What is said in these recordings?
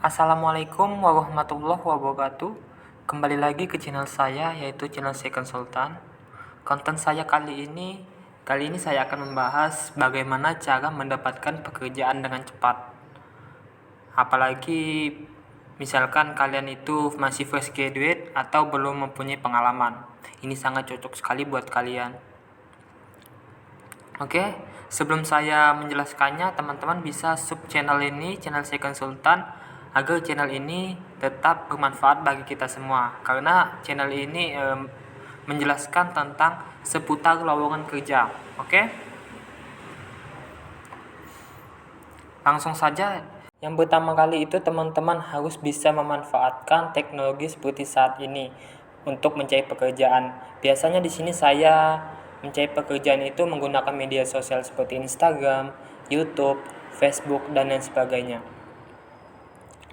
Assalamualaikum warahmatullahi wabarakatuh. Kembali lagi ke channel saya, yaitu channel Second Sultan. Konten saya kali ini saya akan membahas bagaimana cara mendapatkan pekerjaan dengan cepat. Apalagi misalkan kalian itu masih fresh graduate atau belum mempunyai pengalaman. Ini sangat cocok sekali buat kalian. Oke, sebelum saya menjelaskannya, teman-teman bisa sub channel ini, channel Second Sultan, agar channel ini tetap bermanfaat bagi kita semua. Karena channel ini menjelaskan tentang seputar lowongan kerja. Oke? Langsung saja. Yang pertama kali itu teman-teman harus bisa memanfaatkan teknologi seperti saat ini untuk mencari pekerjaan. Biasanya di sini saya mencari pekerjaan itu menggunakan media sosial seperti Instagram, YouTube, Facebook, dan lain sebagainya.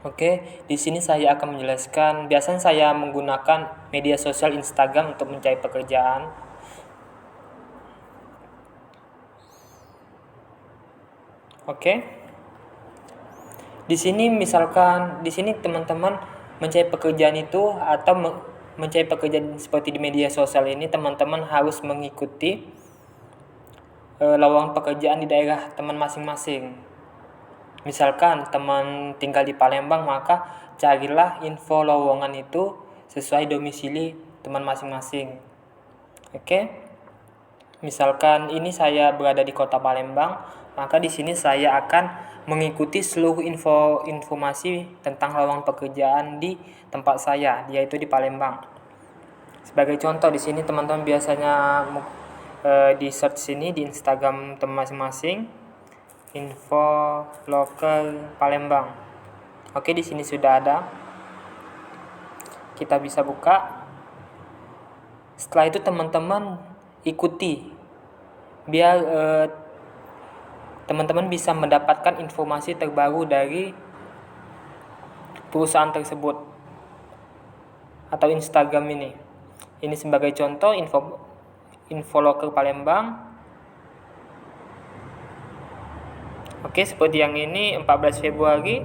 Oke, di sini saya akan menjelaskan. Biasanya saya menggunakan media sosial Instagram untuk mencari pekerjaan. Oke. Di sini teman-teman mencari pekerjaan itu atau mencari pekerjaan seperti di media sosial ini, teman-teman harus mengikuti lowongan pekerjaan di daerah teman masing-masing. Misalkan teman tinggal di Palembang, maka carilah info lowongan itu sesuai domisili teman masing-masing. Oke? Misalkan ini saya berada di kota Palembang, maka di sini saya akan mengikuti seluruh informasi tentang lowongan pekerjaan di tempat saya, yaitu di Palembang. Sebagai contoh, di sini teman-teman biasanya di search sini di Instagram teman masing-masing, info local Palembang. Oke, di sini sudah ada. Kita bisa buka. Setelah itu teman-teman ikuti biar teman-teman bisa mendapatkan informasi terbaru dari perusahaan tersebut atau Instagram ini. Ini sebagai contoh info loker Palembang. Oke, seperti yang ini 14 Februari.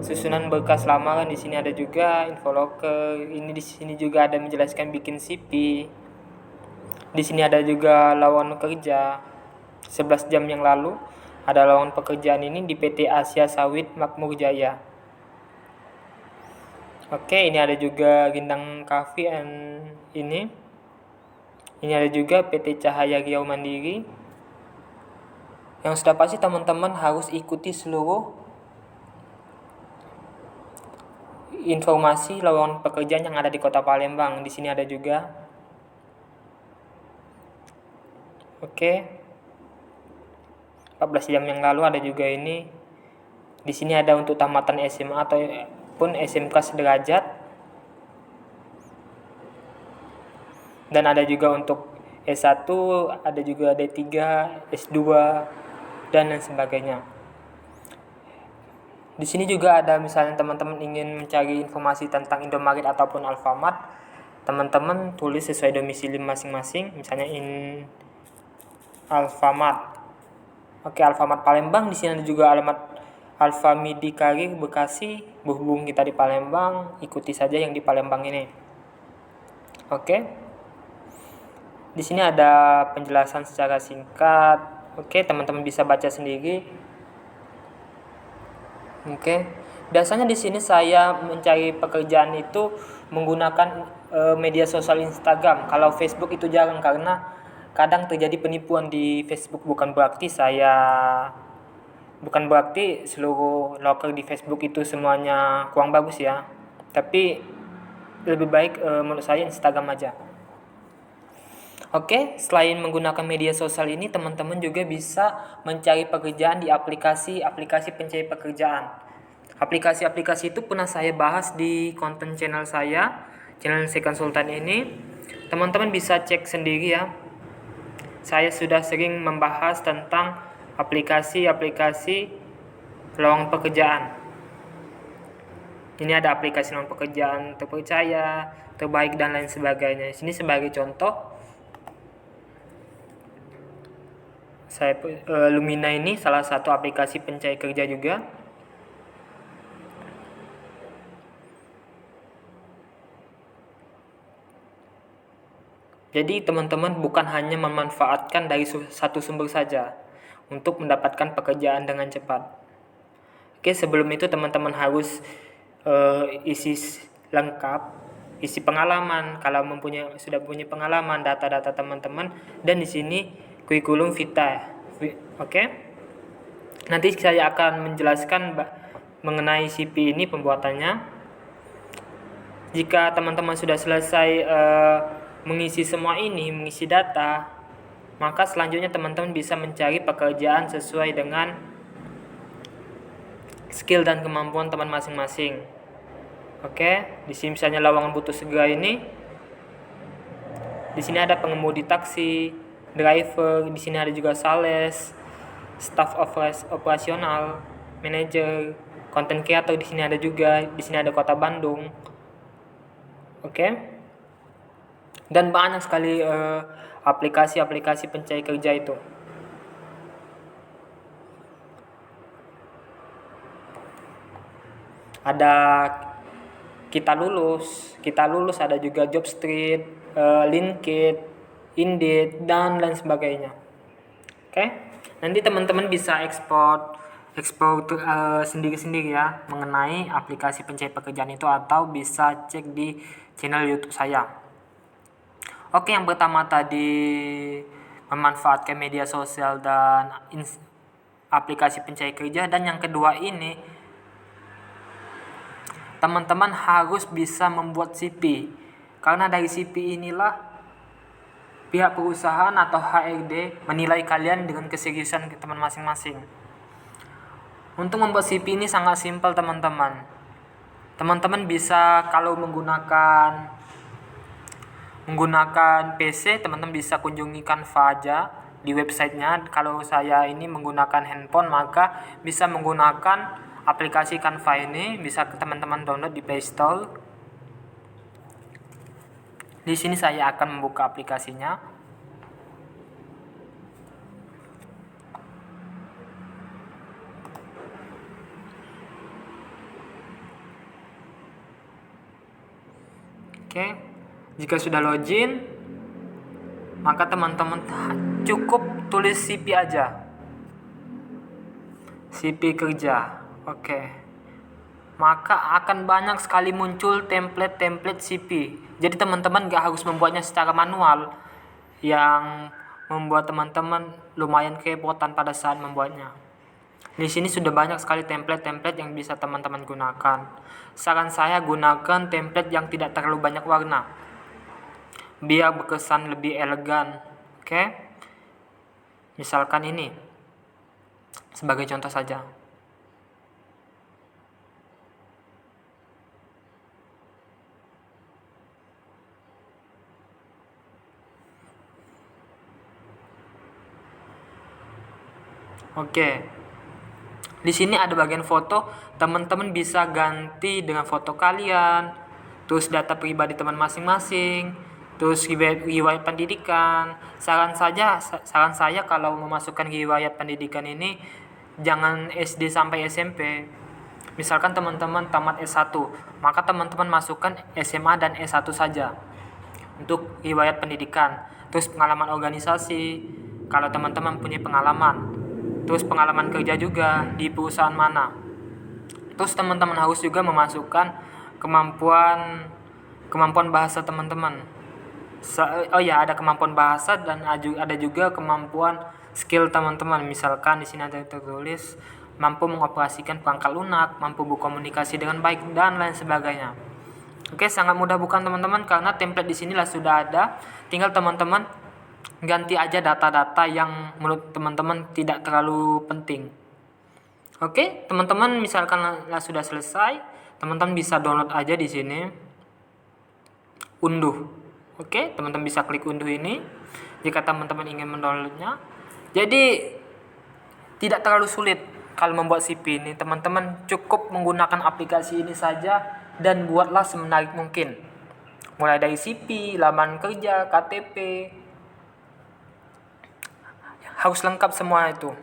Susunan berkas lamaran, di sini ada juga info loker. Ini di sini juga ada menjelaskan bikin CV. Di sini ada juga lowongan kerja. 11 jam yang lalu ada lowongan pekerjaan ini di PT Asia Sawit Makmur Jaya. Oke, ini ada juga Rindang Cafe ini. Ini ada juga PT Cahaya Riau Mandiri. Yang sudah pasti teman-teman harus ikuti seluruh informasi lowongan pekerjaan yang ada di Kota Palembang. Di sini ada juga. Oke. 14 jam yang lalu ada juga ini. Di sini ada untuk tamatan SMA ataupun SMK sederajat. Dan ada juga untuk S1, ada juga D3, S2, dan lain sebagainya. Di sini juga ada misalnya teman-teman ingin mencari informasi tentang Indomaret ataupun Alfamart, teman-teman tulis sesuai domisili masing-masing, misalnya Alfamart. Oke, Alfamart Palembang. Di sini ada juga alamat Alfamidi Karir Bekasi. Berhubung kita di Palembang, ikuti saja yang di Palembang ini. Oke. Di sini ada penjelasan secara singkat. Oke, teman-teman bisa baca sendiri. Oke. Biasanya di sini saya mencari pekerjaan itu menggunakan media sosial Instagram. Kalau Facebook itu jarang karena kadang terjadi penipuan di Facebook. Bukan berarti seluruh loker di Facebook itu semuanya kurang bagus ya. Tapi lebih baik menurut saya Instagram aja. Oke, selain menggunakan media sosial ini, teman-teman juga bisa mencari pekerjaan di aplikasi pencari pekerjaan. Aplikasi-aplikasi itu pernah saya bahas di konten channel saya, channel Second Sultan ini. Teman-teman bisa cek sendiri ya. Saya sudah sering membahas tentang aplikasi-aplikasi lowongan pekerjaan. Ini ada aplikasi lowongan pekerjaan terpercaya, terbaik, dan lain sebagainya. Sini sebagai contoh, Lumina ini salah satu aplikasi pencari kerja juga. Jadi teman-teman bukan hanya memanfaatkan dari satu sumber saja untuk mendapatkan pekerjaan dengan cepat. Oke, sebelum itu teman-teman harus isi lengkap, isi pengalaman kalau sudah punya pengalaman, data-data teman-teman, dan di sini kurikulum vitae. Oke. Nanti saya akan menjelaskan mengenai CV ini pembuatannya. Jika teman-teman sudah selesai mengisi semua ini, mengisi data, maka selanjutnya teman-teman bisa mencari pekerjaan sesuai dengan skill dan kemampuan teman masing-masing. Oke, di sini misalnya lowongan butuh segera ini. Di sini ada pengemudi taksi, driver, di sini ada juga sales, staff operasional, manager, content creator, di sini ada juga, di sini ada Kota Bandung. Oke. Dan banyak sekali aplikasi-aplikasi pencari kerja itu. Ada kita lulus ada juga Jobstreet, LinkedIn, Indeed, dan lain sebagainya. Oke. Nanti teman-teman bisa ekspor sendiri-sendiri ya mengenai aplikasi pencari pekerjaan itu, atau bisa cek di channel YouTube saya. Oke, yang pertama tadi memanfaatkan media sosial dan aplikasi pencari kerja, dan yang kedua ini teman-teman harus bisa membuat CV, karena dari CV inilah pihak perusahaan atau HRD menilai kalian dengan keseriusan teman masing-masing. Untuk membuat CV ini sangat simpel teman-teman. Teman-teman bisa kalau menggunakan PC, teman-teman bisa kunjungi Canva aja di websitenya. Kalau saya ini menggunakan handphone, maka bisa menggunakan aplikasi Canva ini, bisa teman-teman download di Play Store. Di sini saya akan membuka aplikasinya. Oke, jika sudah login, maka teman-teman cukup tulis CV aja. CV kerja. Oke. Maka akan banyak sekali muncul template CV. Jadi teman-teman gak harus membuatnya secara manual, yang membuat teman-teman lumayan kerepotan pada saat membuatnya. Di sini sudah banyak sekali template yang bisa teman-teman gunakan. Saran saya gunakan template yang tidak terlalu banyak warna, biar berkesan lebih elegan. Oke. Misalkan ini sebagai contoh saja. Oke. Di sini ada bagian foto, teman-teman bisa ganti dengan foto kalian, terus data pribadi teman masing-masing, terus riwayat pendidikan. Saran saya kalau memasukkan riwayat pendidikan ini jangan SD sampai SMP. Misalkan teman-teman tamat S1, maka teman-teman masukkan SMA dan S1 saja untuk riwayat pendidikan. Terus pengalaman organisasi, kalau teman-teman punya pengalaman. Terus pengalaman kerja juga di perusahaan mana. Terus teman-teman harus juga memasukkan kemampuan bahasa teman-teman. Ada kemampuan bahasa dan ada juga kemampuan skill teman-teman. Misalkan di sini ada tertulis mampu mengoperasikan perangkat lunak, mampu berkomunikasi dengan baik, dan lain sebagainya. Oke, sangat mudah bukan teman-teman, karena template di sinilah sudah ada. Tinggal teman-teman ganti aja data-data yang menurut teman-teman tidak terlalu penting. Oke, teman-teman misalkan sudah selesai, teman-teman bisa download aja di sini. Unduh. Oke, teman-teman bisa klik unduh ini jika teman-teman ingin mendownloadnya. Jadi tidak terlalu sulit kalau membuat CV ini. Teman-teman cukup menggunakan aplikasi ini saja dan buatlah semenarik mungkin. Mulai dari CV, lamaran kerja, KTP, harus lengkap semua itu.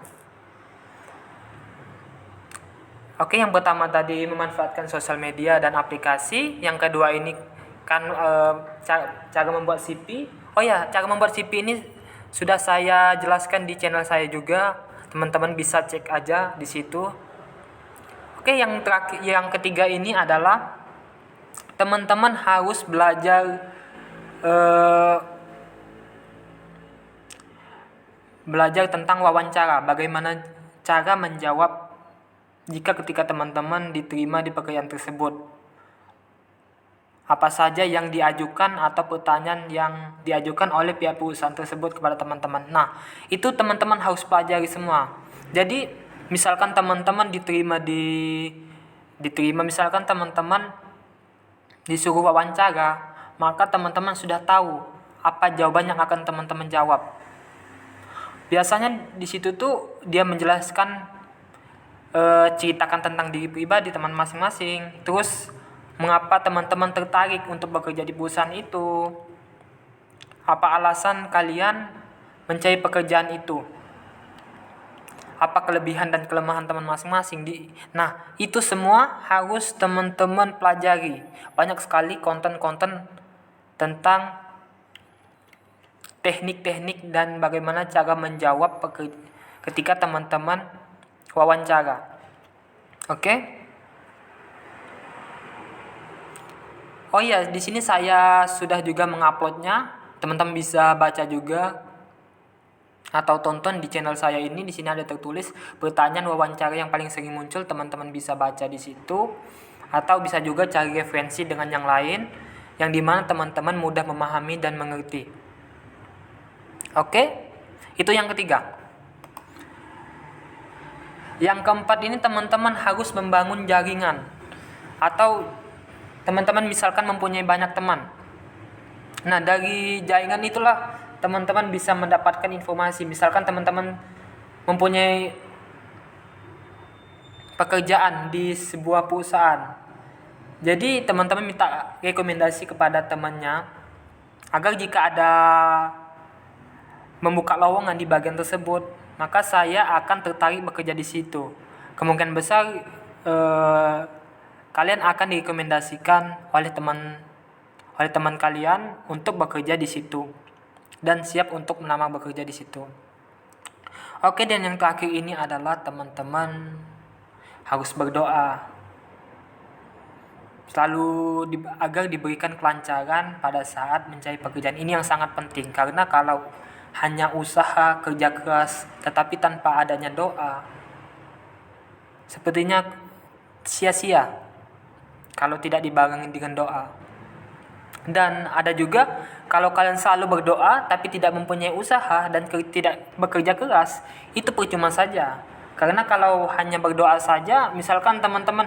Oke, yang pertama tadi memanfaatkan sosial media dan aplikasi. Yang kedua ini kan cara membuat CV. Oh ya, cara membuat CV ini sudah saya jelaskan di channel saya juga. Teman-teman bisa cek aja di situ. Oke, yang terakhir, yang ketiga ini adalah teman-teman harus belajar tentang wawancara. Bagaimana cara menjawab jika ketika teman-teman diterima di pekerjaan tersebut. Apa saja yang diajukan atau pertanyaan yang diajukan oleh pihak perusahaan tersebut kepada teman-teman. Nah, itu teman-teman harus pelajari semua. Jadi, misalkan teman-teman diterima misalkan teman-teman disuruh wawancara, maka teman-teman sudah tahu apa jawaban yang akan teman-teman jawab. Biasanya di situ tuh dia menjelaskan, ceritakan tentang diri pribadi teman masing-masing, terus mengapa teman-teman tertarik untuk bekerja di perusahaan itu, apa alasan kalian mencari pekerjaan itu, apa kelebihan dan kelemahan teman masing-masing. Nah, itu semua harus teman-teman pelajari. Banyak sekali konten-konten tentang teknik-teknik dan bagaimana cara menjawab ketika teman-teman wawancara. Oke? Oh iya, di sini saya sudah juga menguploadnya. Teman-teman bisa baca juga atau tonton di channel saya ini. Di sini ada tertulis pertanyaan wawancara yang paling sering muncul. Teman-teman bisa baca di situ atau bisa juga cari referensi dengan yang lain yang dimana teman-teman mudah memahami dan mengerti. Oke? Itu yang ketiga. Yang keempat ini teman-teman harus membangun jaringan atau teman-teman misalkan mempunyai banyak teman. Nah, dari jaringan itulah teman-teman bisa mendapatkan informasi. Misalkan teman-teman mempunyai pekerjaan di sebuah perusahaan. Jadi teman-teman minta rekomendasi kepada temannya agar jika ada membuka lowongan di bagian tersebut, maka saya akan tertarik bekerja di situ. Kemungkinan besar kalian akan direkomendasikan oleh teman kalian untuk bekerja di situ dan siap untuk melamar bekerja di situ. Oke, dan yang terakhir ini adalah teman-teman harus berdoa selalu agar diberikan kelancaran pada saat mencari pekerjaan. Ini yang sangat penting, karena kalau hanya usaha kerja keras tetapi tanpa adanya doa, sepertinya sia-sia kalau tidak dibarengi dengan doa. Dan ada juga kalau kalian selalu berdoa tapi tidak mempunyai usaha dan tidak bekerja keras, itu percuma saja. Karena kalau hanya berdoa saja, misalkan teman-teman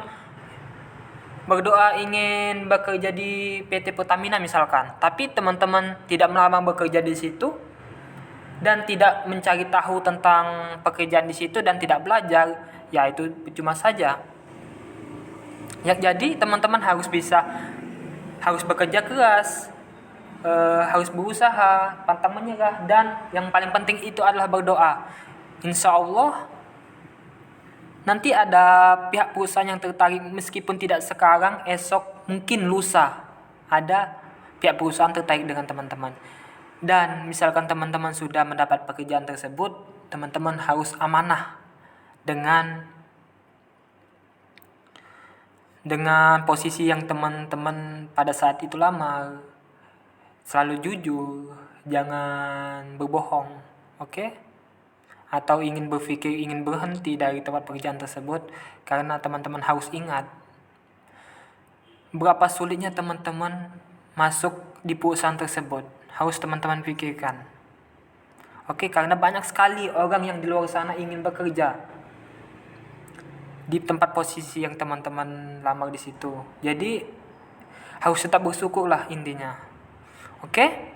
berdoa ingin bekerja di PT Pertamina misalkan, tapi teman-teman tidak melamar bekerja di situ dan tidak mencari tahu tentang pekerjaan di situ dan tidak belajar, ya itu percuma saja. Ya, jadi teman-teman harus bekerja keras, harus berusaha, pantang menyerah, dan yang paling penting itu adalah berdoa. Insya Allah nanti ada pihak perusahaan yang tertarik, meskipun tidak sekarang, esok, mungkin lusa ada pihak perusahaan tertarik dengan teman-teman. Dan misalkan teman-teman sudah mendapat pekerjaan tersebut, teman-teman harus amanah dengan posisi yang teman-teman pada saat itu lamar. Selalu jujur, jangan berbohong, oke? Atau ingin berhenti dari tempat pekerjaan tersebut, karena teman-teman harus ingat berapa sulitnya teman-teman masuk di perusahaan tersebut. Harus teman-teman pikirkan. Oke, karena banyak sekali orang yang di luar sana ingin bekerja di tempat posisi yang teman-teman lamar di situ. Jadi harus tetap bersyukurlah intinya. Oke?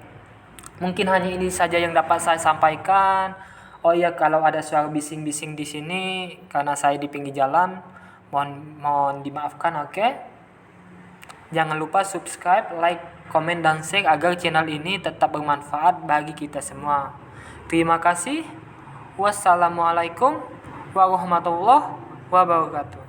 Mungkin hanya ini saja yang dapat saya sampaikan. Oh ya, kalau ada suara bising-bising di sini karena saya di pinggir jalan, mohon dimaafkan, oke? Jangan lupa subscribe, like, komen, dan share agar channel ini tetap bermanfaat bagi kita semua. Terima kasih. Wassalamualaikum warahmatullahi wabarakatuh.